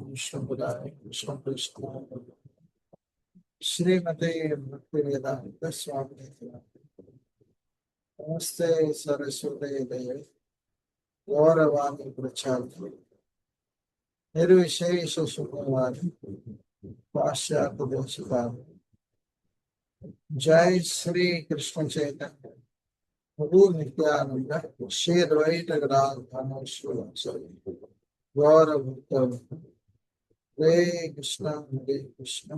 विष्णुपुराय कृष्ण श्रीमते भक्तिवेदांत स्वामी नमस्ते सरस्वती देवी गौरवाणी प्रचार निर्विशेष शुक्रवारी पाश्चात्य देशकाल जय श्री कृष्ण चैतन्य प्रभु नित्यानंद श्री द्वैत गदाधर गौर भक्त हरे कृष्ण कृष्ण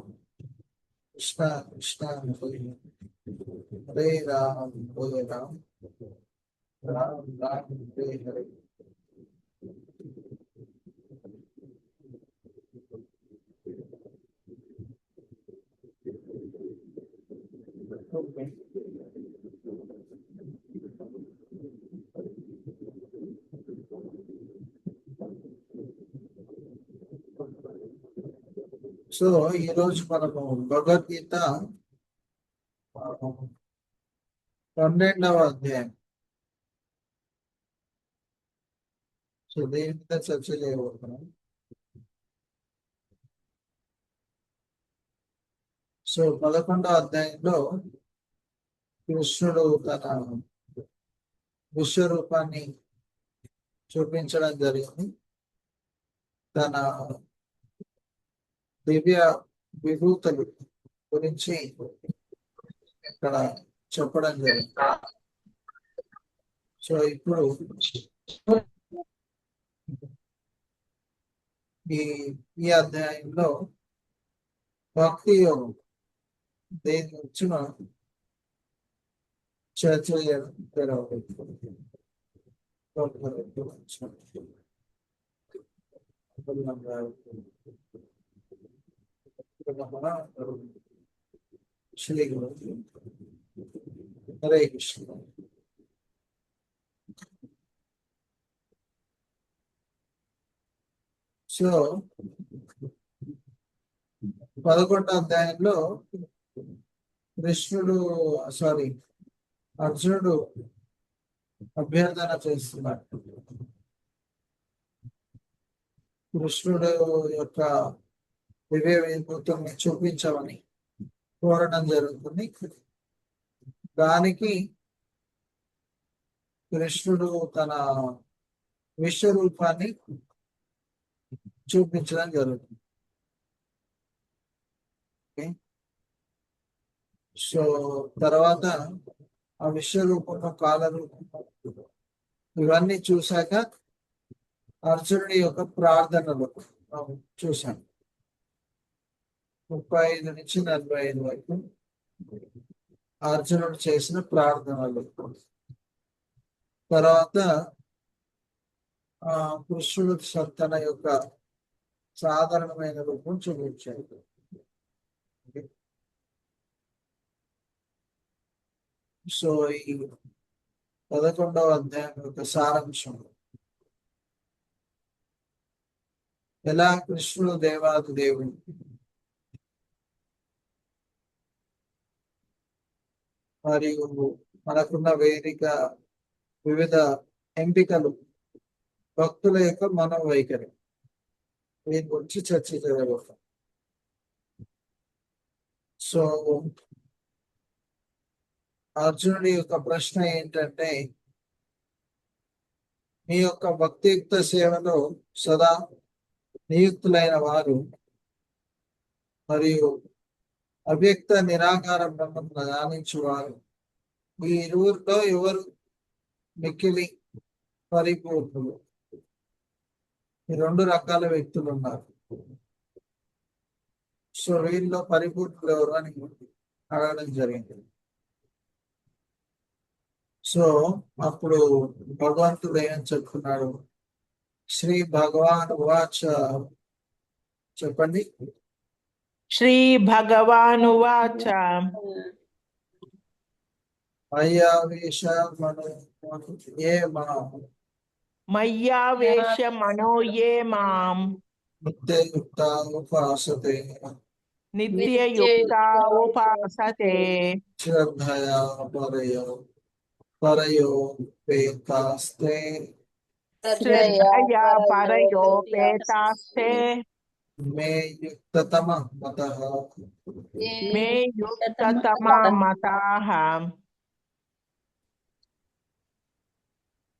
कृष्ण हरे राम राम राम हरे हरे। సో ఈ రోజు మనము భగవద్గీత 12వ అధ్యాయం. సో దీని మీద చర్చ చేయబోతున్నాం. సో 11వ అధ్యాయంలో కృష్ణుడు తన విశ్వరూపాన్ని చూపించడం జరిగింది. తన దివ్య విభూతులు గురించి ఇక్కడ చెప్పడం జరిగింది. సో ఇప్పుడు ఈ అధ్యాయంలో భక్తి యోగం దేని వచ్చిన చర్చ శ్రీ గురు హరే కృష్ణ. సో 11వ అధ్యాయంలో అర్జునుడు అభ్యర్థన చేస్తున్నాడు. కృష్ణుడు యొక్క దివ్య విభూతుల్ని చూపించమని కోరడం జరుగుతుంది. దానికి కృష్ణుడు తన విశ్వరూపాన్ని చూపించడం జరుగుతుంది. సో తర్వాత ఆ విశ్వరూపంలో కాలరూపం ఇవన్నీ చూశాక అర్జునుడి యొక్క ప్రార్థనలు చూశాను. 35 నుంచి 45 వరకు అర్జునుడు చేసిన ప్రార్థనలు. తర్వాత కృష్ణుడు తన యొక్క సాధారణమైన రూపం చూపించాడు. సో ఈ 11వ అధ్యాయం యొక్క సారాంశం ఎలా కృష్ణుడు దేవాది దేవుడు మరియు మనకున్న వివిధ ఎంపికలు, భక్తుల యొక్క మనోవైఖరి, దీని గురించి చర్చించగలుగుతాం. సో అర్జునుడి యొక్క ప్రశ్న ఏంటంటే, మీ యొక్క భక్తియుక్త సేవలో సదా నియుక్తులైన వారు మరియు అవ్యక్త నిరాకార బ్రహ్మను ధ్యానించువారు, ఈ ఇరువురిలో ఎవరు మిక్కిలి పరిపూర్ణులు? ఈ 2 రకాల వ్యక్తులు ఉన్నారు. సో వీళ్ళలో పరిపూర్ణులు ఎవరు అని అడగడం జరిగింది. సో అప్పుడు భగవంతుడు ఏం చెప్తున్నాడు? శ్రీ భగవాన్ వాచ, చెప్పండి. శ్రీ భగవాన్ వాచ మయ్యావేశ మనో ఏ మాం నిత్యయుక్త ఉపాసతే శ్రద్ధయా పరయో వేత్తాస్తే శ్రద్ధయా పరయోపేతాస్తే మే యుక్తతమ మతః మే యుక్తతమా మతాః.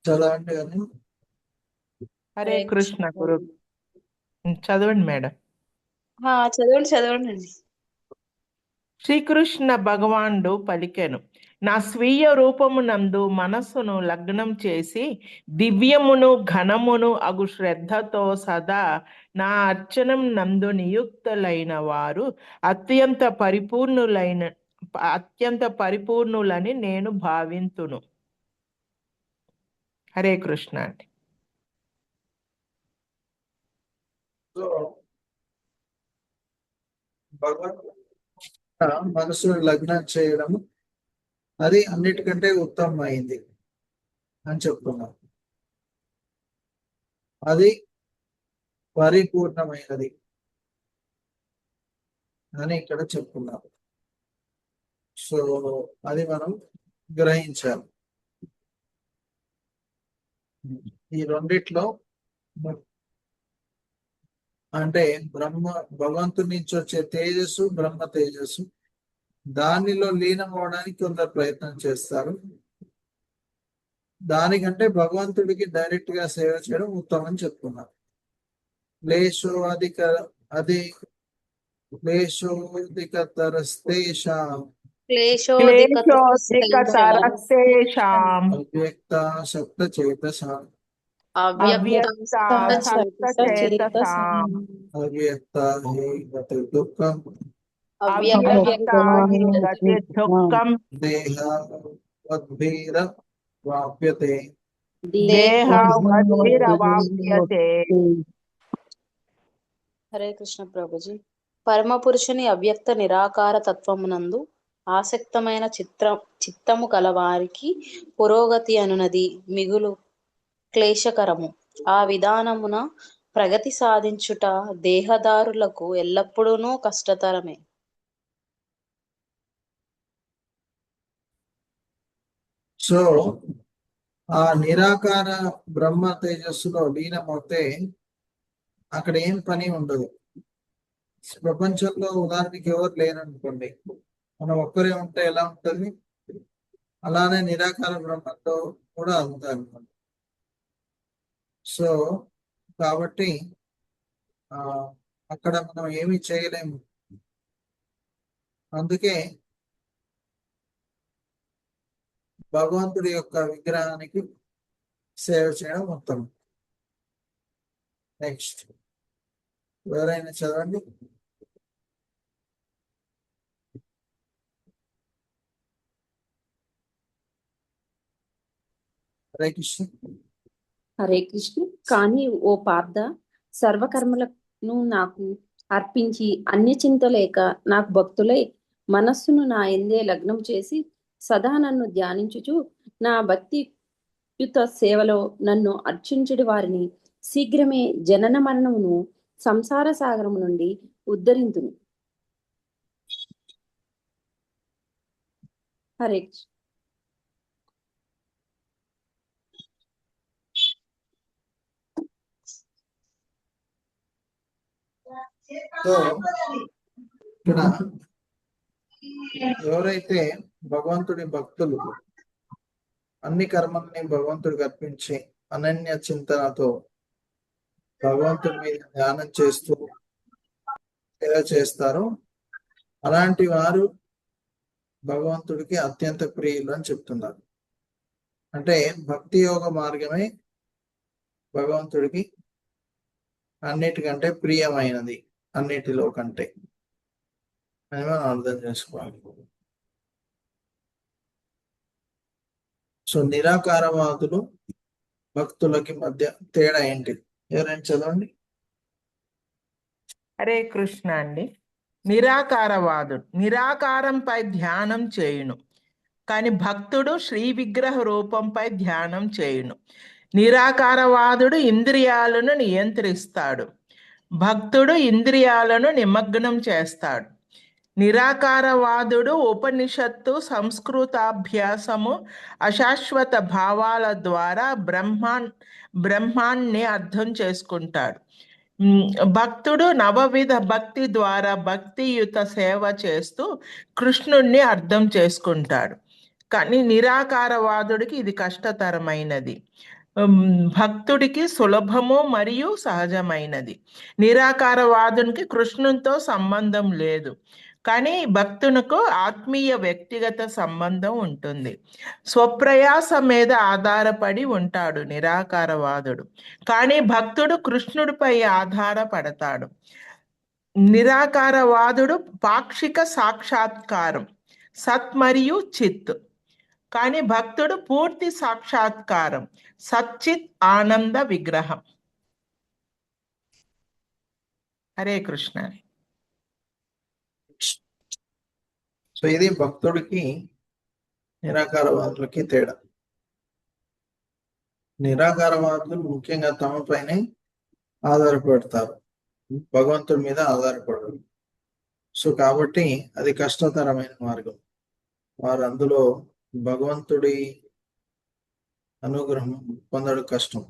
చదవండి అని హరే కృష్ణ గురు. చదవండి మేడం. చదవండి. శ్రీకృష్ణ భగవానుడు పలికెను, నా స్వీయ రూపమునందు మనస్సును లగ్నం చేసి దివ్యమును ఘనమును అగు శ్రద్ధతో సదా నా అర్చనం నందు నియుక్తులైన వారు అత్యంత పరిపూర్ణులని నేను భావింతును. హరే కృష్ణ అండి. సో భగవంతుడు మనసును లగ్నం చేయడం అది అన్నిటికంటే ఉత్తమమైంది అని చెప్తున్నాం. అది పరిపూర్ణమైనది అని ఇక్కడ చెప్తున్నాం. సో అది మనం గ్రహించాలి. ఈ రెండిట్లో అంటే భగవంతుడి నుంచి వచ్చే తేజస్సు, బ్రహ్మ తేజస్సు, దానిలో లీనం అవడానికి కొందరు ప్రయత్నం చేస్తారు. దానికంటే భగవంతుడికి డైరెక్ట్ గా సేవ చేయడం ఉత్తమం చెప్తున్నారు. క్లేశోధికతరస్తేషాం అవ్యక్త సప్త చేతసాం అవ్యక్తాసక్తచేతసాం అవ్యక్త హి గతి దుఃఖం అవ్యక్తాహిగతిదుఃఖం దేహవద్భిర వాప్యతే దేహవద్భిరవాప్యతే. హరే కృష్ణ ప్రభుజీ. పరమ పురుషుని అవ్యక్త నిరాకార తత్వమునందు ఆసక్తమైన చిత్తము కలవారికి పురోగతి అనునది మిగులు క్లేశకరము. ఆ విధానమున ప్రగతి సాధించుట దేహదారులకు ఎల్లప్పుడూ కష్టతరమే. సో ఆ నిరాకార బ్రహ్మ తేజస్సులో లీనమవుతే అక్కడ ఏం పని ఉండదు. ప్రపంచంలో ఉదాహరణకి ఎవరు లేరనుకోండి, మనం ఒక్కరే ఉంటే ఎలా ఉంటుంది, అలానే నిరాకార బ్రహ్మంలో కూడా అంతే అనుకోండి. సో కాబట్టి అక్కడ మనం ఏమి చేయలేము. అందుకే భగవంతుడి యొక్క విగ్రహానికి సేవ చేయడం ఉత్తమం. నెక్స్ట్ ఎవరైనా చదవండి. హరే కృష్ణ. హరే కృష్ణ. కానీ ఓ పార్థ, సర్వకర్మలను నాకు అర్పించి అన్య చింత లేక నాకు భక్తులై మనస్సును నా ఎందే లగ్నం చేసి సదా నన్ను ధ్యానించుచు నా భక్తియుత సేవలో నన్ను అర్చించుడి వారిని శీఘ్రమే జనన మరణమును సంసార సాగరము నుండి ఉద్ధరింతును. హరే కృష్ణ. సో ఇక్కడ ఎవరైతే భగవంతుడి భక్తులు అన్ని కర్మల్ని భగవంతుడికి అర్పించి అనన్య చింతనతో భగవంతుడి మీద ధ్యానం చేస్తూ సేవ చేస్తారో అలాంటి వారు భగవంతుడికి అత్యంత ప్రియులు అని చెప్తున్నారు. అంటే భక్తి యోగ మార్గమే భగవంతుడికి అన్నిటికంటే ప్రియమైనది, అన్నిటిలో కంటే అని మనం అర్థం చేసుకోవాలి. సో నిరాకారవాదులు భక్తులకి మధ్య తేడా ఏంటి? ఎవరైనా చదవండి. హరే కృష్ణ అండి. నిరాకారవాదుడు నిరాకారంపై ధ్యానం చేయును, కానీ భక్తుడు శ్రీ విగ్రహ రూపంపై ధ్యానం చేయును. నిరాకారవాదుడు ఇంద్రియాలను నియంత్రిస్తాడు, భక్తుడు ఇంద్రియాలను నిమగ్నం చేస్తాడు. నిరాకారవాదుడు ఉపనిషత్తు సంస్కృతాభ్యాసము అశాశ్వత భావాల ద్వారా బ్రహ్మాన్ని అర్థం చేసుకుంటాడు. భక్తుడు నవవిధ భక్తి ద్వారా భక్తియుత సేవ చేస్తూ కృష్ణుణ్ణి అర్థం చేసుకుంటాడు. కానీ నిరాకారవాదుడికి ఇది కష్టతరమైనది. భక్తుడికి సులభము మరియు సహజమైనది. నిరాకారవాదునికి కృష్ణునితో సంబంధం లేదు, కానీ భక్తునికి ఆత్మీయ వ్యక్తిగత సంబంధం ఉంటుంది. స్వప్రయాస మీద ఆధారపడి ఉంటాడు నిరాకారవాదుడు, కానీ భక్తుడు కృష్ణుడిపై ఆధారపడతాడు. నిరాకారవాదుడు పాక్షిక సాక్షాత్కారం, సత్ మరియు చిత్, కానీ భక్తుడు పూర్తి సాక్షాత్కారం, సచ్చిత్ ఆనంద విగ్రహం. హరే కృష్ణ. సో ఇది భక్తుడికి నిరాకారవాదులకి తేడా. నిరాకారవాదులు ముఖ్యంగా తమపైనే ఆధారపడతారు, భగవంతుడి మీద ఆధారపడరు. సో కాబట్టి అది కష్టతరమైన మార్గం. వారు అందులో భగవంతుడి అనుగ్రహం పొందడం కష్టం.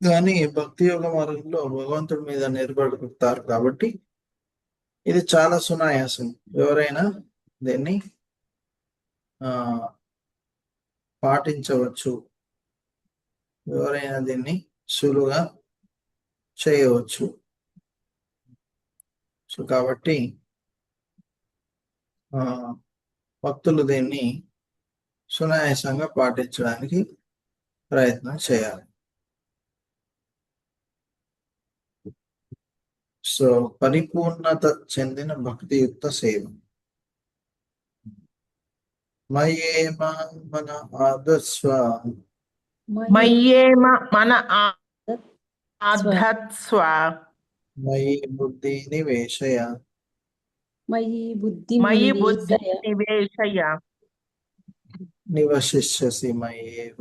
కానీ భక్తి యోగ మార్గంలో భగవంతుడి మీద నిర్భరపడతారు కాబట్టి ఇది చాలా సునాయాసం. ఎవరైనా దీన్ని పాటించవచ్చు, ఎవరైనా దీన్ని సులువుగా చేయవచ్చు. సో కాబట్టి భక్తులు దీన్ని సునాయాసంగా పాటించడానికి ప్రయత్నం చేయాలి. సో పరిపూర్ణత చెందిన భక్తియుక్త సేవ. మయేమ మన ఆదస్వ, మయ్యేమ మన ఆధత్స్వ, మయి బుద్ధి నివేశయ, మయి బుద్ధి మయి బుద్ధి నివేశయ, నివశిష్యసి మయేవ,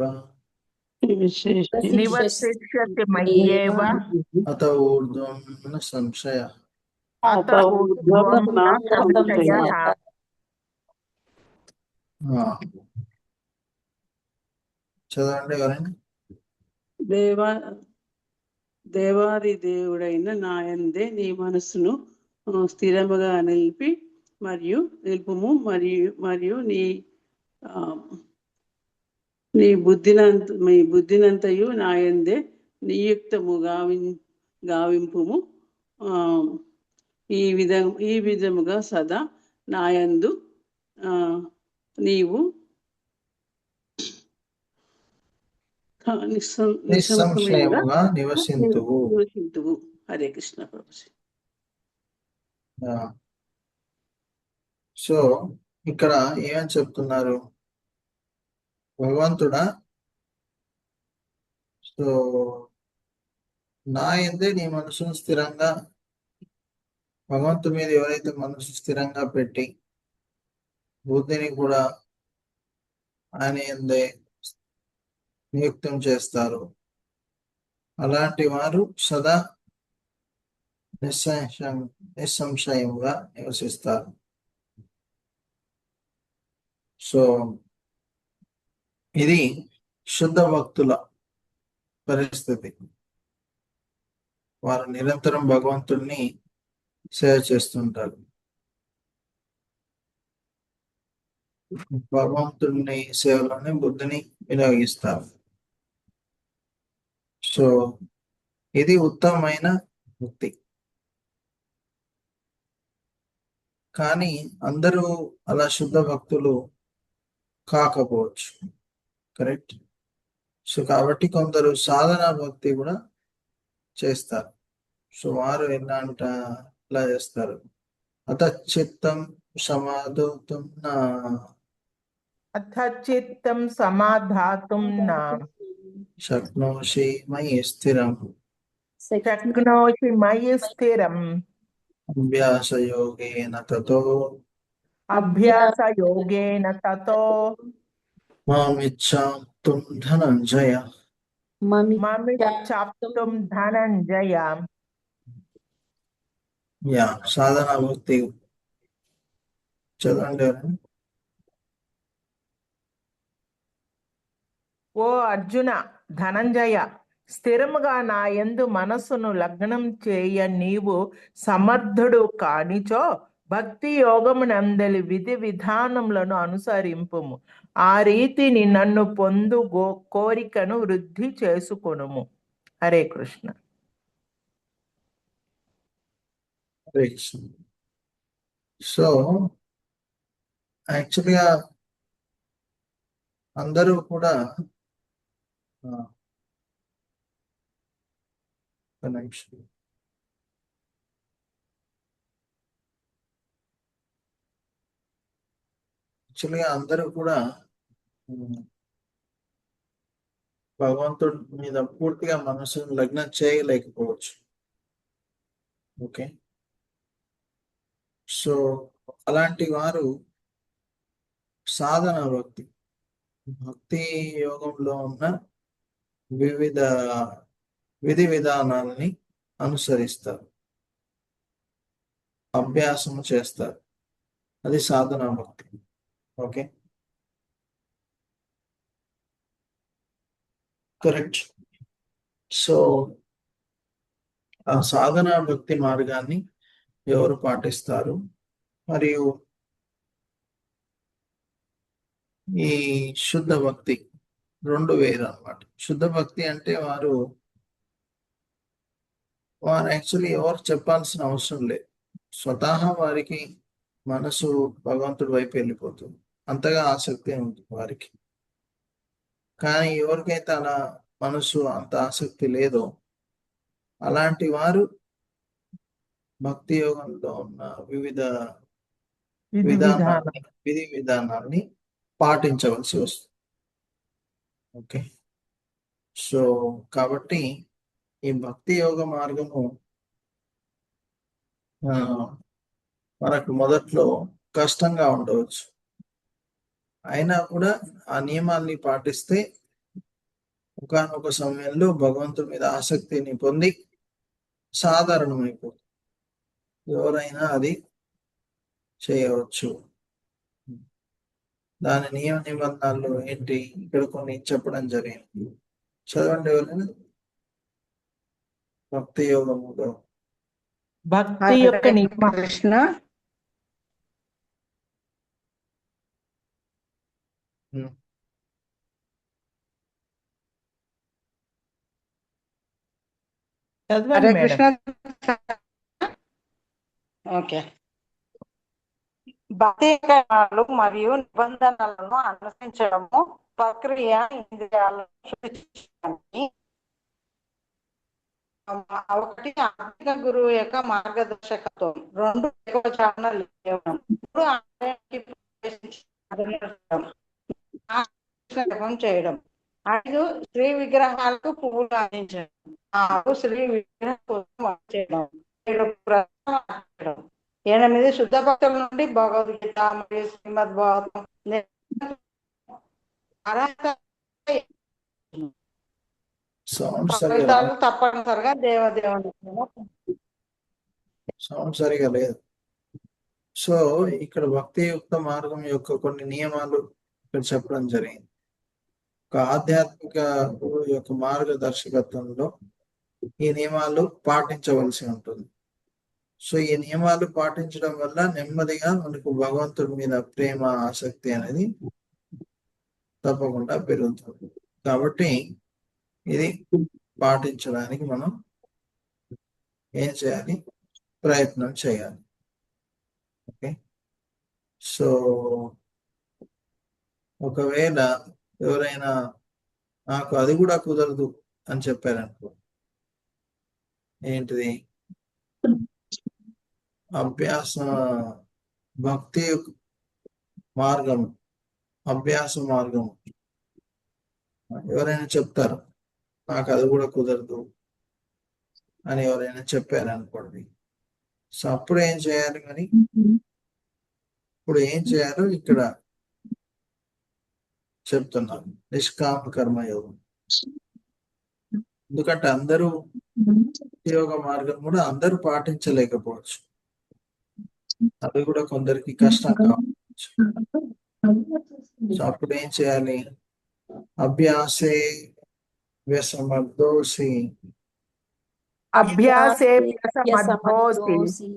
నివసిష్యసి మయ్యేవ, అత ఊర్ధ్వం న సంశయ. అత ఊర్ధ్వం న సంశయః. చదవండి ఎవరైనా. దేవాది దేవుడైన నాయందే నీ మనసును స్థిరముగా నిలుపుము మరియు నీ బుద్ధినంతయు నాయందే నియుక్తము గావింపుము. ఈ విధముగా సదా నాయందు నీవు నిస్సంశయముగా నివసింతువు. హరే కృష్ణ ప్రభుజీ. సో ఇక్కడ ఏమని చెప్తున్నారు భగవంతుడా? సో నా యందే నీ మనసును స్థిరంగా, భగవంతుడి మీద ఎవరైతే మనసు స్థిరంగా పెట్టి బుద్ధిని కూడా ఆయన యందే నియుక్తం చేస్తారు, అలాంటి వారు సదా నిస్సంశయముగా నివసిస్తారు. సో ఇది శుద్ధ భక్తుల పరిస్థితి. వారు నిరంతరం భగవంతుడిని సేవ చేస్తుంటారు, భగవంతుడిని సేవలోనే బుద్ధిని వినియోగిస్తారు. సో ఇది ఉత్తమమైన భక్తి. కానీ అందరూ అలా శుద్ధ భక్తులు కాకపోవచ్చు, కరెక్ట్. సో కాబట్టి కొందరు సాధనా భక్తి కూడా చేస్తారు. సో వారు ఎలా చేస్తారు? అత చిత్తం సమాధౌతుం నా, అథ చిత్తం సమాధాతుం నా శక్నోషి మయి స్థిరం, శక్నోషి మయి స్థిరం, అభ్యాసయోగేన తతో అభ్యాసయోగేన తతో మామిచ్ఛాప్తుం ధనంజయ. మమిచ్ఛాప్తుం ధనంజయ. యా, సాధన భక్తి చదవండి ఎవరైనా. ఓ అర్జున, ధనంజయ, స్థిరముగా నా యందు మనస్సును లగ్నం చేయ నీవు సమర్థుడు కానిచో భక్తి యోగమునందలి విధి విధానములను అనుసరింపుము. ఆ రీతిని నన్ను పొందు కోరికను వృద్ధి చేసుకొనుము. హరే కృష్ణ. హరే కృష్ణ. సో యాక్చువల్గా అందరూ కూడా ఒక నిమిషం. యాక్చువల్గా అందరూ కూడా భగవంతుడి మీద పూర్తిగా మనసును లగ్నం చేయలేకపోవచ్చు. ఓకే, సో అలాంటి వారు సాధన భక్తి యోగంలో ఉన్న వివిధ విధి విధానాలని అనుసరిస్తారు, అభ్యాసం చేస్తారు. అది సాధన భక్తి. Okay, correct. సో ఆ సాధన భక్తి మార్గాన్ని ఎవరు పాటిస్తారు, మరియు ఈ శుద్ధ భక్తి రెండు వేరు అన్నమాట. శుద్ధ భక్తి అంటే వారు యాక్చువల్లీ ఎవరు చెప్పాల్సిన అవసరం లేదు, స్వతహా వారికి మనసు భగవంతుడి వైపు వెళ్ళిపోతుంది, అంతగా ఆసక్తి ఉంటుంది వారికి. కానీ ఎవరికైతే అలా మనసు అంత ఆసక్తి లేదో అలాంటి వారు భక్తి యోగంలో ఉన్న వివిధ విధి విధానాన్ని పాటించవలసి వస్తుంది. ఓకే, సో కాబట్టి ఈ భక్తి యోగ మార్గము మనకు మొదట్లో కష్టంగా ఉండవచ్చు, అయినా కూడా ఆ నియమాల్ని పాటిస్తే ఒకానొక సమయంలో భగవంతుడి మీద ఆసక్తిని పొంది సాధారణమైపోతుంది. ఎవరైనా అది చేయవచ్చు. దాని నియమ నిబంధనలు ఏంటి ఇక్కడ కొన్ని చెప్పడం జరిగింది. చదవండి ఎవరైనా. భక్తి యోగములో భక్తి యొక్క కృష్ణ చదవండి మేడం. ఓకే. భక్తి కర్మలు మరియు నిబంధనలను అనుసరించడము ప్రక్రియ ఇంద్రియాలను సూచించడానికి ఒకటి ఆత్మిక గురువు యొక్క మార్గదర్శకత్వం, రెండు ఏకవచనాలు చేయడం, 5 శ్రీ విగ్రహాలకు పువ్వులు అందించడం, 6 శ్రీ విగ్రహం చేయడం, 8 శుద్ధ భక్తుల నుండి భగవద్గీత మరియు శ్రీమద్ భాగవతం తప్పనిసరిగా దేవదేవుని సౌండ్ సరిగా లేదు. సో ఇక్కడ భక్తియుక్త మార్గం యొక్క కొన్ని నియమాలు ఇక్కడ చెప్పడం జరిగింది. ఒక ఆధ్యాత్మిక గురువు యొక్క మార్గదర్శకత్వంలో ఈ నియమాలు పాటించవలసి ఉంటుంది. సో ఈ నియమాలు పాటించడం వల్ల నెమ్మదిగా మనకు భగవంతుడి మీద ప్రేమ, ఆసక్తి అనేది తప్పకుండా పెరుగుతుంది. కాబట్టి ఇది పాటించడానికి మనం ఏం చేయాలి? ప్రయత్నం చేయాలి. ఓకే, సో ఒకవేళ ఎవరైనా నాకు అది కూడా కుదరదు అని చెప్పారనుకో, ఏంటిది? అభ్యాస భక్తి మార్గం, అభ్యాస మార్గం ఎవరైనా చెప్తారు నాకు అది కూడా కుదరదు అని ఎవరైనా చెప్పారనుకోండి, సో అప్పుడు ఏం చేయాలి? మరి ఇప్పుడు ఏం చేయాలో ఇక్కడ చెప్తున్నాను, నిష్కామ కర్మయోగం. ఎందుకంటే అందరూ యోగ మార్గం కూడా అందరూ పాటించలేకపోవచ్చు. అది కూడా కొందరికి కష్టం కావచ్చు. సో అప్పుడు ఏం చేయాలి? అభ్యాసే వ్యసమర్దోసి అభ్యాసే అభ్యాసేభ్యసమద్దోసి వ్యసమద్దోసి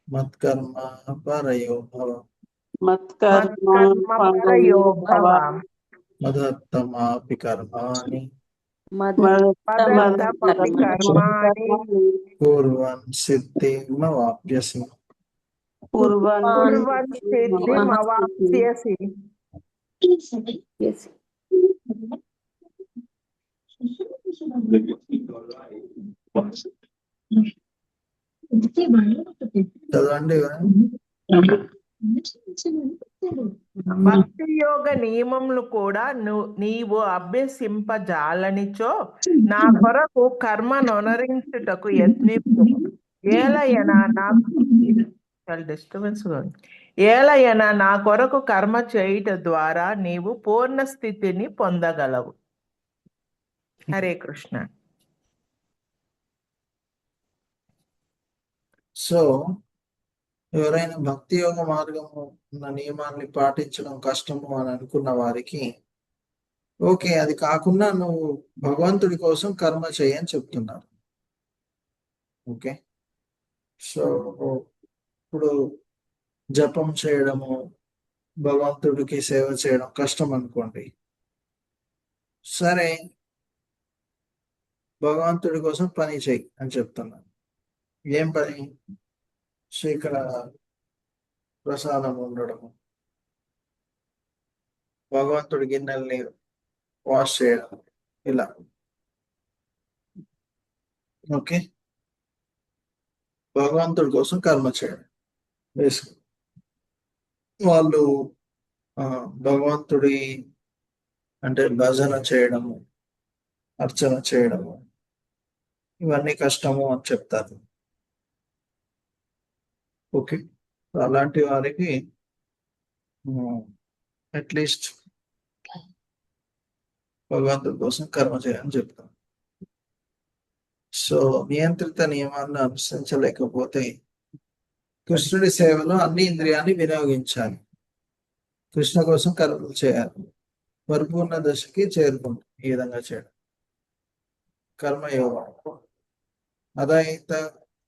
మత్కర్మ పరయో భవ మత్కర్మ మత్కర్మ పరయో భవ మదత్తమాపి కర్మాణి మదత్తమపి కర్మాణి పూర్వన్ సిద్ధిమవాప్యసి. కుర్వన్ సిద్ధిమవాప్స్యసి. Yes. చదవండి. భక్తి యోగ నియమములు కూడా నీవు అభ్యసింపజాలనిచో నా కొరకు కర్మ నొనరించుటకు యత్నింపు. ఏలయన నాకు చాలా డిస్టర్బెన్స్ ఏలయన నా కొరకు కర్మ చేయుట ద్వారా నీవు పూర్ణ స్థితిని పొందగలవు. హరే కృష్ణ. సో ఎవరైనా భక్తి యోగ మార్గము ఉన్న నియమాల్ని పాటించడం కష్టము అని అనుకున్న వారికి, ఓకే అది కాకుండా నువ్వు భగవంతుడి కోసం కర్మ చేయని చెప్తున్నారు. ఓకే, సో ఇప్పుడు జపం చేయడము, భగవంతుడికి సేవ చేయడం కష్టం అనుకోండి. సరే, భగవంతుడి కోసం పని చేయి అని చెప్తున్నాను. ఏం పని? సో ఇక్కడ ప్రసాదం ఉండడము, భగవంతుడి గిన్నెల్ని వాష్ చేయడం, ఇలా. ఓకే, భగవంతుడి కోసం కర్మ చేయడం. బేసిక్ వాళ్ళు భగవంతుడి అంటే భజన చేయడము, అర్చన చేయడము, ఇవన్నీ కష్టము అని చెప్తారు. ఓకే, అలాంటి వారికి అట్లీస్ట్ భగవంతుడి కోసం కర్మ చేయని చెప్తాను. సో నియంత్రిత నియమాలను అనుసరించలేకపోతే కృష్ణుడి సేవలో అన్ని ఇంద్రియాన్ని వినియోగించాలి, కృష్ణ కోసం కర్మలు చేయాలి, పరిపూర్ణ దశకి చేరుకుంటాం. ఈ విధంగా చేయడం కర్మయోగం. అదైత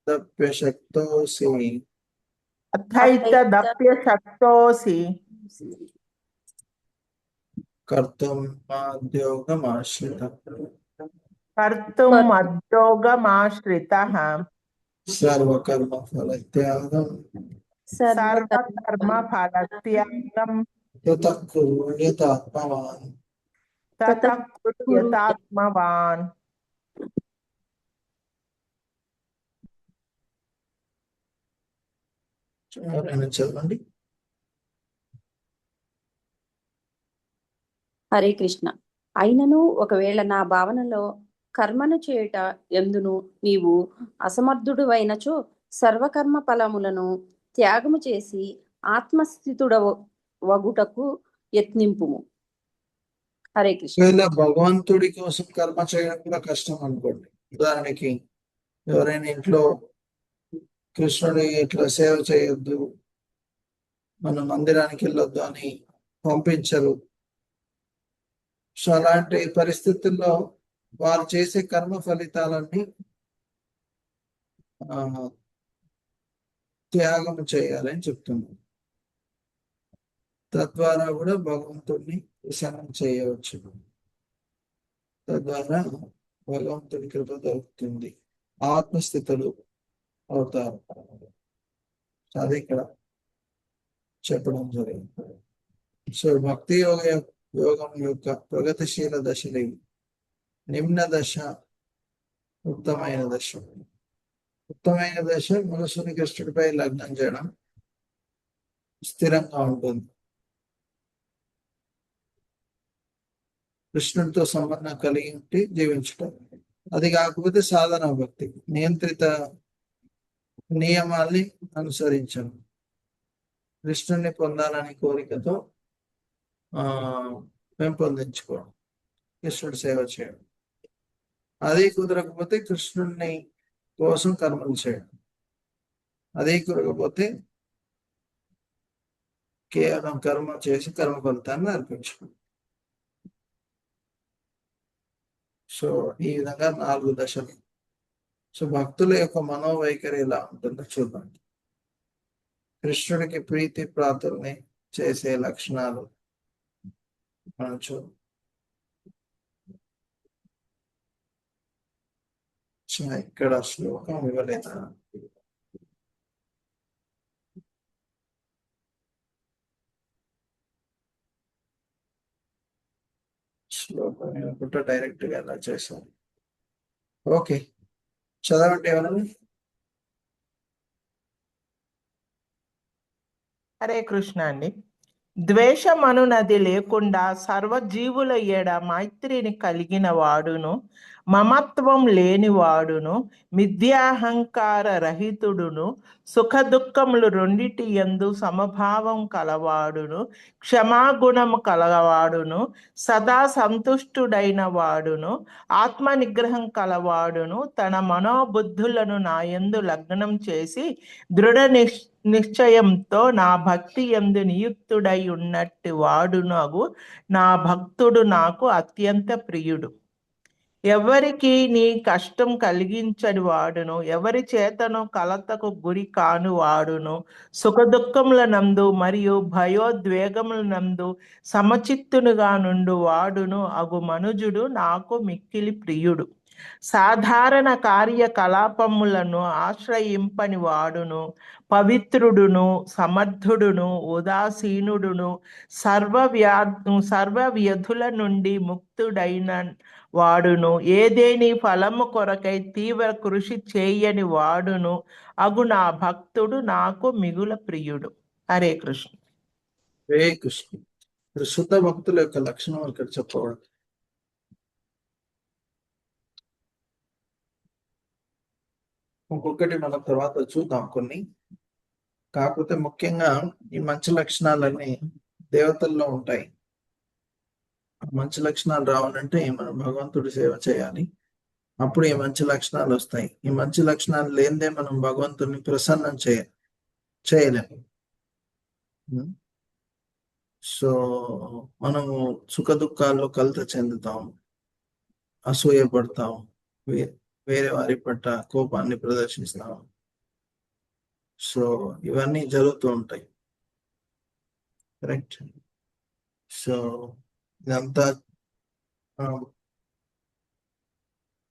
దప్యశక్తోసి అథైత దప్యశక్తోసి కర్తుం మద్యోగమాశ్రితః కర్తుం మద్యోగమాశ్రితః సర్వకర్మ ఫలత్యాగం సర్వకర్మ ఫలత్యాగం తతః కుర్యాత్మావాన్. తతః కుర్యాత్మావాన్. చదవండి. హరే కృష్ణ. అయినను ఒకవేళ నా భావనలో కర్మను చేయుట ఎందును నీవు అసమర్థుడు అయినచో సర్వకర్మ ఫలములను త్యాగము చేసి ఆత్మస్థితుడ వగుటకు యత్నింపుము. హరే కృష్ణ. ఒకవేళ భగవంతుడి కోసం కర్మ చేయడం కూడా కష్టం అనుకోండి. ఉదాహరణకి ఎవరైనా ఇంట్లో కృష్ణుడి ఇట్లా సేవ చేయొద్దు, మన మందిరానికి వెళ్ళొద్దు అని పంపించరు. సో అలాంటి పరిస్థితుల్లో వారు చేసే కర్మ ఫలితాలన్నీ త్యాగం చేయాలని చెప్తున్నారు. తద్వారా కూడా భగవంతుడిని ప్రసన్నం చేయవచ్చు, తద్వారా భగవంతుడి కృప దొరుకుతుంది, ఆత్మస్థితులు అవుతారు. అది ఇక్కడ చెప్పడం జరిగింది. సో భక్తి యోగం యొక్క ప్రగతిశీల దశలు ఇవి. నిమ్న దశ, ఉత్తమైన దశ. ఉత్తమైన దశ మనసుని కృష్ణుడిపై లగ్నం చేయడం, స్థిరంగా ఉంటుంది, కృష్ణుడితో సంబంధం కలిగి ఉండి జీవించటం. అది కాకపోతే సాధన భక్తి, నియంత్రిత నియమాల్ని అనుసరించడం, కృష్ణుడిని పొందాలని కోరికతో పెంపొందించుకోవడం, కృష్ణుడి సేవ చేయడం. అది కుదరకపోతే కృష్ణుడిని కోసం కర్మలు చేయడం. అదే కురకపోతే కేవలం కర్మ చేసి కర్మ ఫలితాన్ని అర్పించుకుంటాం. సో ఈ విధంగా 4 దశలు. సో భక్తుల యొక్క మనోవైఖరి ఎలా ఉంటుందో చూద్దాం. కృష్ణుడికి ప్రీతి ప్రాతుల్ని చేసే లక్షణాలు మనం చూద్దాం. ఇక్కడ శ్లోకం ఇవ్వలేదా? శ్లోకం అనుకుంటా డైరెక్ట్ గా ఎలా చేశాను. ఓకే, చదవండి ఎవరన్నా. హరే కృష్ణ అండి. ద్వేషమనునది లేకుండా సర్వజీవుల ఎడ మైత్రిని కలిగిన వాడును, మమత్వం లేనివాడును, మిథ్యాహంకార రహితుడును, సుఖ దుఃఖములు రెండిటి యందు సమభావం కలవాడును, క్షమాగుణము కలవాడును, సదా సంతుష్టుడైన వాడును, ఆత్మ నిగ్రహం కలవాడును, తన మనోబుద్ధులను నాయందు లగ్నం చేసి దృఢ నిశ్చయంతో నా భక్తి యందు నియుక్తుడై ఉన్నట్టు వాడునగు నా భక్తుడు నాకు అత్యంత ప్రియుడు. ఎవరికి నీ కష్టం కలిగించని వాడును, ఎవరి చేతను కలతకు గురి కాను వాడును, సుఖ దుఃఖముల నందు మరియు భయోద్వేగముల నందు సమచిత్తునుగా నుండు వాడును అగు మనుజుడు నాకు మిక్కిలి ప్రియుడు. సాధారణ కార్యకలాపములను ఆశ్రయింపని వాడును, పవిత్రుడును, సమర్థుడును, ఉదాసీనుడును, సర్వవ్యధుల నుండి ముక్తుడైన వాడును, ఏదేని ఫలము కొరకై తీవ్ర కృషి చేయని వాడును అగు నా భక్తుడు నాకు మిగుల ప్రియుడు. హరే కృష్ణ. హరే కృష్ణ. శుద్ధ భక్తుల యొక్క లక్షణం ఇక్కడ చెప్పబడింది. ఒక్కొక్కటి మనం తర్వాత చూద్దాం కొన్ని. కాకపోతే ముఖ్యంగా ఈ మంచి లక్షణాలన్నీ దేవతల్లో ఉంటాయి. మంచి లక్షణాలు రావాలంటే మనం భగవంతుడి సేవ చేయాలి, అప్పుడు ఈ మంచి లక్షణాలు వస్తాయి. ఈ మంచి లక్షణాలు లేనిదే మనం భగవంతుడిని ప్రసన్నం చేయలేము. సో మనము సుఖ దుఃఖాల్లో కలత చెందుతాం, అసూయపడతాం, వేరే వారి పట్ల కోపాన్ని ప్రదర్శిస్తాం. సో ఇవన్నీ జరుగుతూ ఉంటాయి. కరెక్ట్. సో ఇదంతా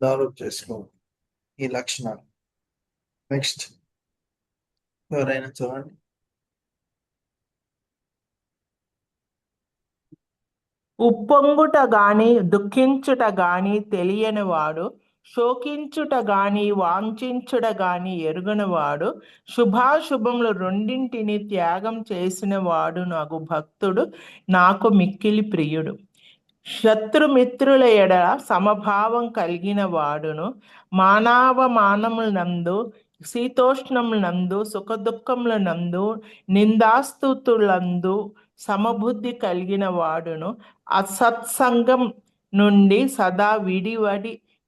డెవలప్ చేసుకోవాలి ఈ లక్షణాలు. నెక్స్ట్ ఎవరైనా చూడండి. ఉప్పొంగుట గాని దుఃఖించుట గాని తెలియని వాడు, శోకించుట గాని వాంఛించుట గాని ఎరుగని వాడు, శుభాశుభములు రెండింటిని త్యాగం చేసిన వాడు నాకు భక్తుడు నాకు మిక్కిలి ప్రియుడు. శత్రుమిత్రుల ఎడ సమభావం కలిగిన వాడును, మానవమానములందు శీతోష్ణములందు సుఖ దుఃఖములందు నిందాస్తుతులందు సమబుద్ధి కలిగిన వాడును, అసత్సంగం నుండి సదా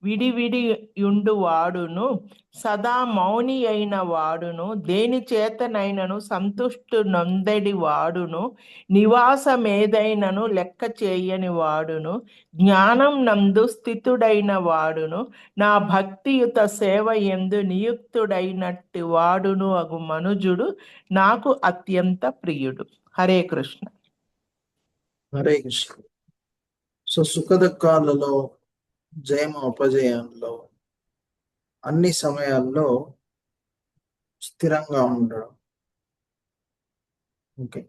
విడివిడియుండు వాడును, సదా మౌని అయిన వాడును, దేని చేతనైనను సంతుష్టు నొందడి వాడును, నివాసమేదైనను లెక్క చేయని వాడును, జ్ఞానం నందు స్థితుడైన వాడును, నా భక్తియుత సేవ యందు నియుక్తుడైనట్టు వాడును అగు మనుజుడు నాకు అత్యంత ప్రియుడు. హరే కృష్ణ. హరే కృష్ణ. సో సుఖ దుఃఖాలలో, జయమ అపజయంలో, అన్ని సమయాల్లో స్థిరంగా ఉండడం. ఓకే,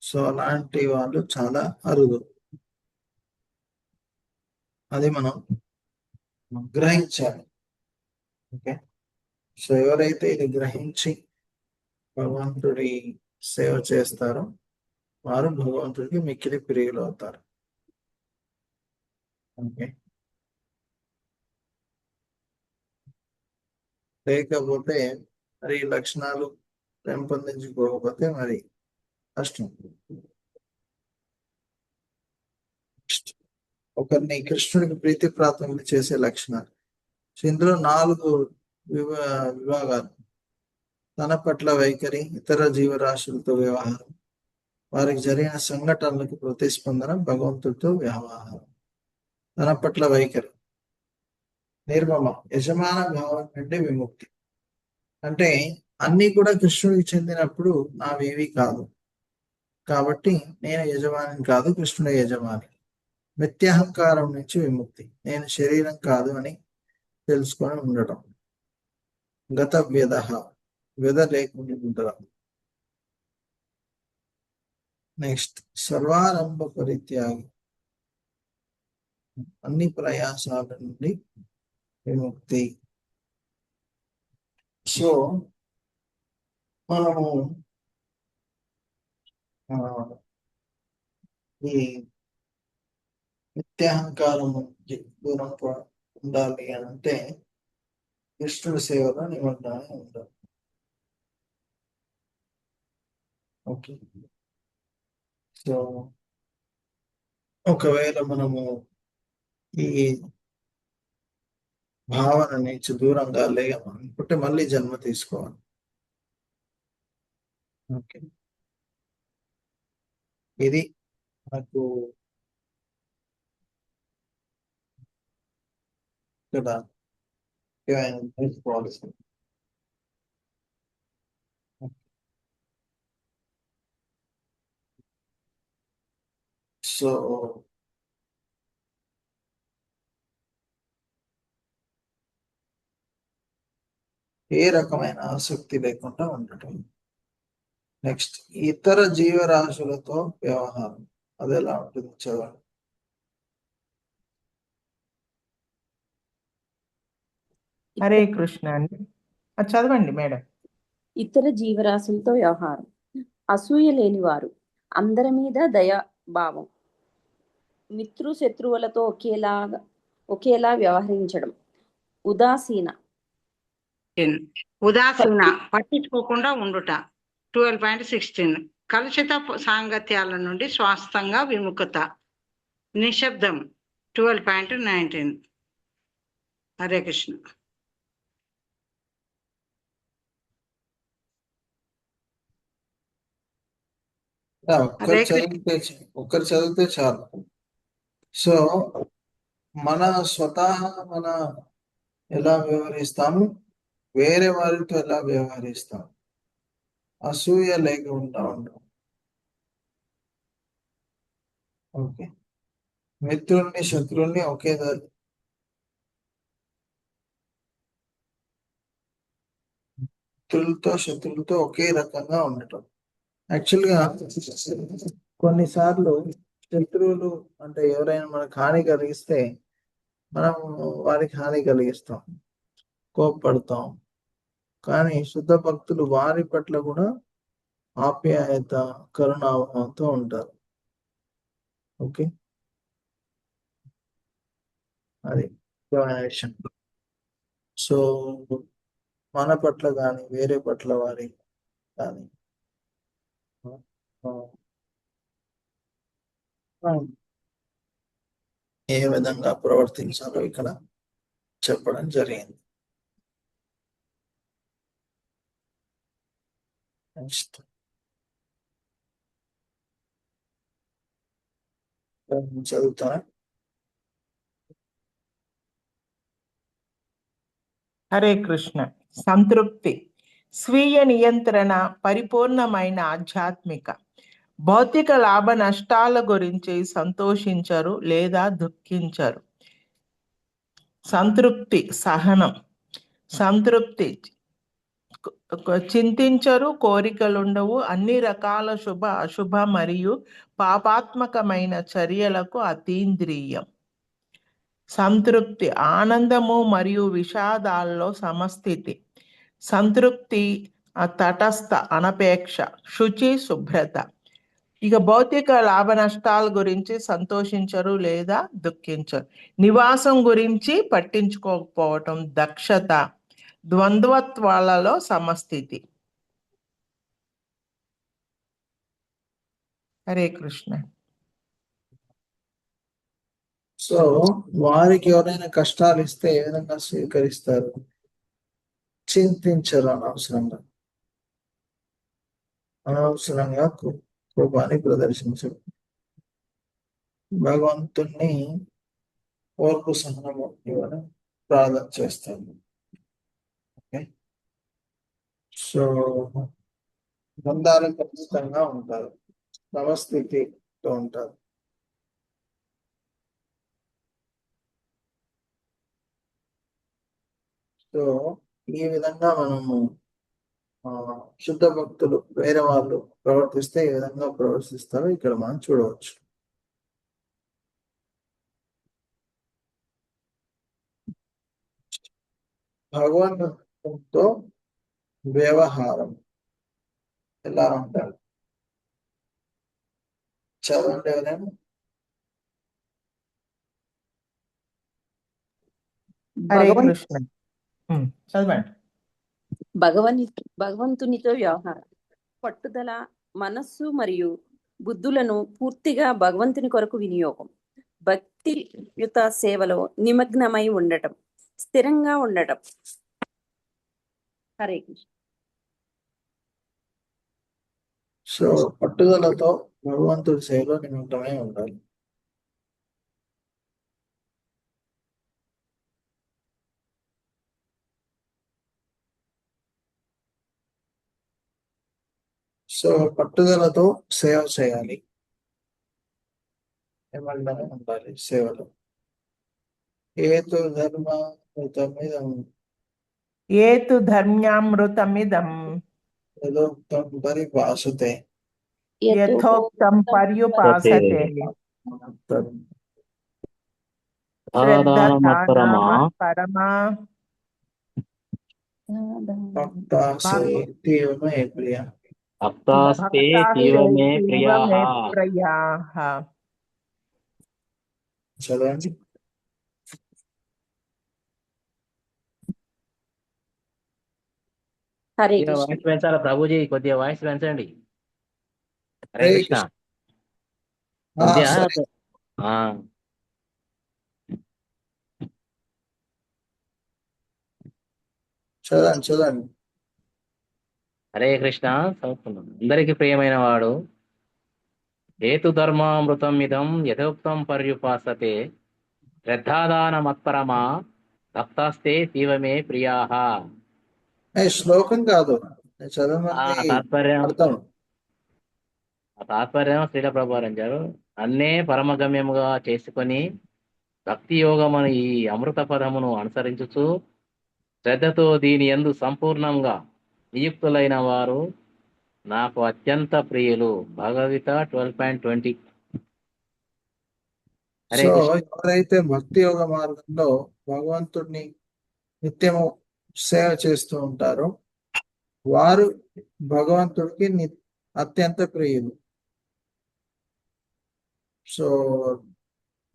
సో అలాంటి వాళ్ళు చాలా అరుదు. అది మనం గ్రహించాలి. ఓకే, సో ఎవరైతే ఇది గ్రహించి భగవంతుడి సేవ చేస్తారో వారు భగవంతుడికి మిక్కిలి ప్రియులు అవుతారు. ఓకే, లేకపోతే మరి ఈ లక్షణాలు పెంపొందించుకోకపోతే మరి కష్టం. ఒకరిని కృష్ణుడికి ప్రీతి ప్రాప్తం చేసే లక్షణాలు. సో ఇందులో 4 విభాగాలు. తన పట్ల వైఖరి, ఇతర జీవరాశులతో వ్యవహారం, వారికి జరిగిన సంఘటనలకు ప్రతిస్పందన, భగవంతుడితో వ్యవహారం. తన పట్ల వైఖరి నిర్మమ, యజమాన భావం నుండి విముక్తి. అంటే అన్నీ కూడా కృష్ణుడికి చెందినప్పుడు నావేవి కాదు, కాబట్టి నేను యజమాని కాదు, కృష్ణుడే యజమాని. మిథ్యాహంకారం నుంచి విముక్తి, నేను శరీరం కాదు అని తెలుసుకొని ఉండటం. గత వ్యధ లేకుండా ఉండడం. నెక్స్ట్ సర్వారంభ పరిత్యాగి, అన్ని ప్రయాసాల నుండి విముక్తి. సో మనము ఈ నిత్యాహంకారం దూరం ఉండాలి అని అంటే కృష్ణుడి సేవలో నిమగ్నమై ఉండాలి. ఓకే, సో ఒకవేళ మనము ఈ భావన నుంచి దూరంగా లేమనుకుంటే మళ్ళీ జన్మ తీసుకోవాలి. ఓకే, ఇది మనకు ఇక్కడ పాలసీ. సో ఏ రకమైన ఆసక్తి లేకుండా ఉండటం. నెక్స్ట్ ఇతర జీవరాశులతో వ్యవహారం, అది ఎలా ఉంటుంది చదవండి. హరే కృష్ణ అండి. చదవండి మేడం. ఇతర జీవరాశులతో వ్యవహారం, అసూయ లేనివారు, అందరి మీద దయాభావం, మిత్రు శత్రువులతో ఒకేలా వ్యవహరించడం, ఉదాసీన పట్టించుకోకుండా ఉండుట. 12.16 కలుషిత సాంగత్యాల నుండి స్వాస్థంగా విముఖత. నిశ్శబ్దం. 12.19. హరే కృష్ణ. ఒక్కరు చదివితే చాలు. సో మన స్వతహా మన ఎలా వ్యవహరిస్తాము, వేరే వారితో ఎలా వ్యవహరిస్తాము, అసూయ లేకుండా ఉండడం. ఓకే, మిత్రుల్ని శత్రువుల్ని ఒకే మిత్రులతో శత్రువులతో ఒకే రకంగా ఉండటం. యాక్చువల్గా కొన్నిసార్లు శత్రువులు అంటే ఎవరైనా మనకు హాని కలిగిస్తే మనం వారికి హాని కలిగిస్తాం, కోప్పడతాం. కానీ శుద్ధ భక్తులు వారి పట్ల కూడా ఆప్యాయత, కరుణాభావంతో ఉంటారు. ఓకే, అది విషయం. సో మన పట్ల కానీ వేరే పట్ల వారి కానీ ఏ విధంగా ప్రవర్తించాలో ఇక్కడ చెప్పడం జరిగింది. చదువుతారా? హరే కృష్ణ. సంతృప్తి, స్వీయ నియంత్రణ, పరిపూర్ణమైన ఆధ్యాత్మిక. భౌతిక లాభ నష్టాల గురించి సంతోషించరు లేదా దుఃఖించరు. సంతృప్తి, సహనం. సంతృప్తి, చింతించరు, కోరికలుండవు, అన్ని రకాల శుభ అశుభ మరియు పాపాత్మకమైన చర్యలకు అతీంద్రియం. సంతృప్తి, ఆనందము మరియు విషాదాల్లో సమస్థితి. సంతృప్తి, తటస్థ, అనపేక్ష, శుచి, శుభ్రత. ఇక భౌతిక లాభ నష్టాల గురించి సంతోషించరు లేదా దుఃఖించరు. నివాసం గురించి పట్టించుకోకపోవటం, దక్షత. ద్వంద్వత్వాలలో సమస్థితి. హరే కృష్ణ. సో వారికి ఎవరైనా కష్టాలు ఇస్తే ఏ విధంగా స్వీకరిస్తారు? చింతించరు అనవసరంగా. అనవసరంగా కోపాన్ని ప్రదర్శించడు. భగవంతుణ్ణి ఓర్పు సహనము ఇవ్వడం ప్రార్థన చేస్తాను. ఓకే, సో బంధాలు ఖచ్చితంగా ఉంటారు, సమస్థితితో ఉంటారు. సో ఈ విధంగా మనము శుద్ధ భక్తులు వేరే వాళ్ళు ప్రవర్తిస్తే ఏ విధంగా ప్రవర్తిస్తారో ఇక్కడ మనం చూడవచ్చు. భగవంతునితో వ్యవహారం ఎలా ఉంటారు చదవండి ఎవరైనా. హరే భగవన్ కృష్ణ. చదవండి. భగవంతునితో వ్యవహారం. పట్టుదల, మనస్సు మరియు బుద్ధులను పూర్తిగా భగవంతుని కొరకు వినియోగం. భక్తియుత సేవలో నిమగ్నమై ఉండటం, స్థిరంగా ఉండటం. హరే కృష్ణ. సో పట్టుదలతో భగవంతుడి సేవలో నిమగ్నమై ఉండాలి. సో పట్టుదలతో సేవ చేయాలి, నిమగ్నమై ఉండాలి సేవలో. ఏతు ధర్మ మిదం ఏతు ధర్మ్యామృతమిదం యథోక్తం పరిభాషతే యథోక్తం పర్యుపాసతే దానమత్పరమా పరమా భక్తాసే తీవ్రమే ప్రియ. భక్తాస్తే తీవ్రమే ప్రియాః. ప్రియాః. చదవండి. హరే కొద్దిగా కృష్ణ. వాయిస్ పెంచాలా ప్రభుజీ? కొద్దిగా వాయిస్ పెంచండి. హరే హరే కృష్ణ. కృష్ణ. కొద్దిగా సరే. ఆ, చదవండి చదవండి. హరే కృష్ణ. చదువుతున్నాం. అందరికి ప్రియమైన వాడు హేతు ధర్మామృతం ఇదం యథోక్తం పర్యుపాసతే శ్రద్ధాదాన మత్పరమా భక్తాస్తే తీవమే ప్రియాః. శ్లోకం కాదు, నేను ఆ చదవమంది తాత్పర్యం అర్థం. శ్రీల ప్రభువారంటారు, అన్నే పరమగమ్యముగా చేసుకొని భక్తి యోగమును ఈ అమృత పదమును అనుసరించుచు శ్రద్ధతో దీని యందు సంపూర్ణంగా నియుక్తులైన వారు నాకు అత్యంత ప్రియులు. భగవద్గీత 12:20. హరే సో కృష్ణ. ఎవరైతే భక్తి యోగ మార్గంలో భగవంతుడిని నిత్యము సేవ చేస్తూ ఉంటారో వారు భగవంతుడికి అత్యంత ప్రియులు. సో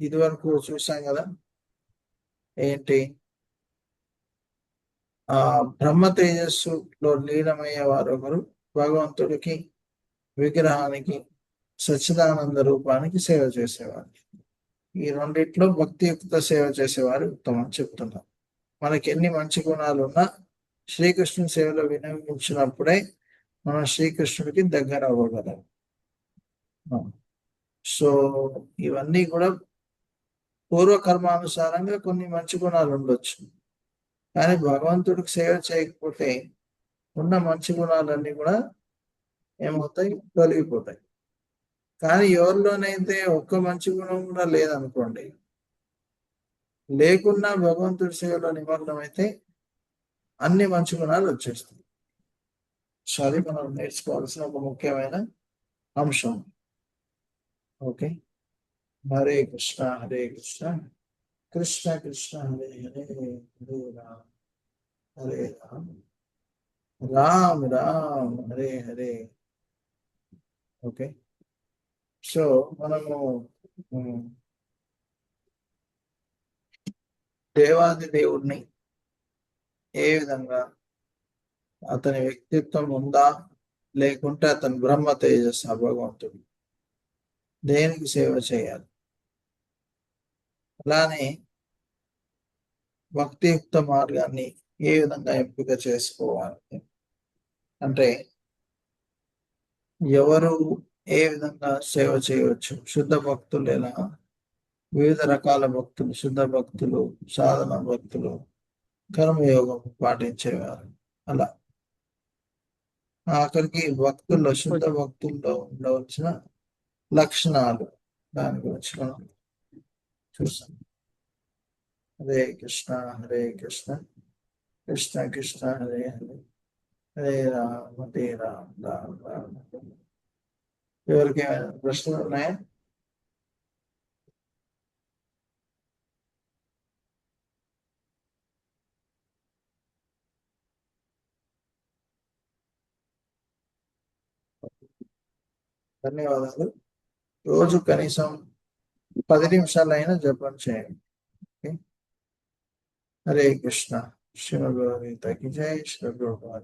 ఇది వరకు చూసాం కదా, ఏంటి బ్రహ్మ తేజస్సులో లీనమయ్యే వారు ఒకరు భగవంతుడికి విగ్రహానికి సచ్చిదానంద రూపానికి సేవ చేసేవారు. ఈ రెండిట్లో భక్తియుక్త సేవ చేసేవారు ఉత్తమం చెప్తున్నారు. మనకి ఎన్ని మంచి గుణాలు ఉన్నా శ్రీకృష్ణుని సేవలో వినియోగించినప్పుడే మనం శ్రీకృష్ణుడికి దగ్గర అవ్వగలం. సో ఇవన్నీ కూడా పూర్వకర్మానుసారంగా కొన్ని మంచి గుణాలు ఉండొచ్చు, కానీ భగవంతుడికి సేవ చేయకపోతే ఉన్న మంచి గుణాలన్నీ కూడా ఏమవుతాయి, తొలగిపోతాయి. కానీ ఎవరిలోనైతే ఒక్క మంచి గుణం కూడా లేదనుకోండి, లేకున్నా భగవంతుడి సేవలో నిమగ్నం అయితే అన్ని మంచి గుణాలు వచ్చేస్తాయి. సో అది మనం నేర్చుకోవాల్సిన ఒక ముఖ్యమైన అంశం. Okay, Hare Krishna Hare Krishna Krishna Krishna Hare Hare Hare Ram Hare Ram Ram Ram Hare Hare. Okay, so మనము దేవాది దేవుడిని ఏ విధంగా, అతని వ్యక్తిత్వం ఉందా లేకుంటే అతని బ్రహ్మ తేజస్ భగవంతుడు, దేనికి సేవ చేయాలి, అలానే భక్తియుక్త మార్గాన్ని ఏ విధంగా ఎంపిక చేసుకోవాలి. అంటే ఎవరు ఏ విధంగా సేవ చేయవచ్చు? శుద్ధ భక్తులు ఎలా? వివిధ రకాల భక్తులు, శుద్ధ భక్తులు, సాధన భక్తులు, కర్మయోగం పాటించేవారు. అలా ఆఖరికి భక్తుల్లో, శుద్ధ భక్తుల్లో ఉండవలసిన లక్షణాలు, దాని గురించి మనం చూస్తాం. హరే కృష్ణ హరే కృష్ణ కృష్ణ కృష్ణ హరే హరే హరే రామ హరే రామ రామ రామ హరే హరే. ఎవరికి ఏమైనా ప్రశ్నలు ఉన్నాయా? ధన్యవాదాలు. రోజు కనీసం 10 నిమిషాలైనా జపం చేయండి. ఓకే? హరే కృష్ణ. శ్రీమద్ భగవద్గీత కి జై. శ్రీ ప్రభుపాద